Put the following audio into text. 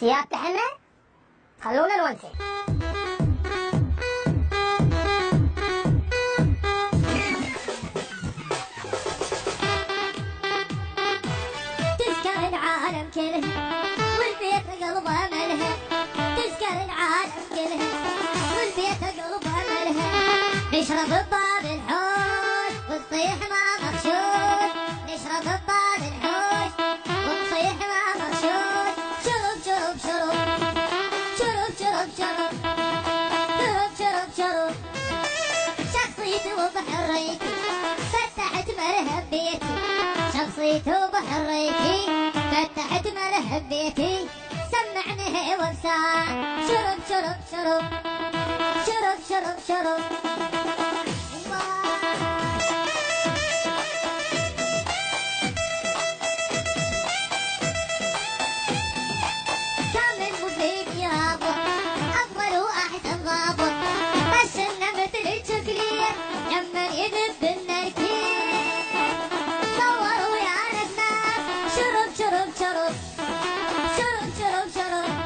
الثياب تاعنا خلونا نونسه. تسكر العالم كله والبيت قلبه ملهى، تسكر العالم كله والبيت قلبه ملهى، نشرب بباب الحوش ونصيح ما مغشوش، نشرب بباب الحوش ونصيح ما مغشوش، شرب شرب شرب شرب شرب شرب شرب شرب شرب، شخصيته وبحريتي فتحت مرهب بيتي، شخصيته بحريتي فتحت مرهب بيتي، سمعني وبساع شرب شرب شرب شرب شرب شرب. كان المفيد يابا أفضل وأحسن ضابط، بس النمت للشكلية لما يذب النركيب، صوروا يا ناس شرب شرب شرب شرب شرب شرب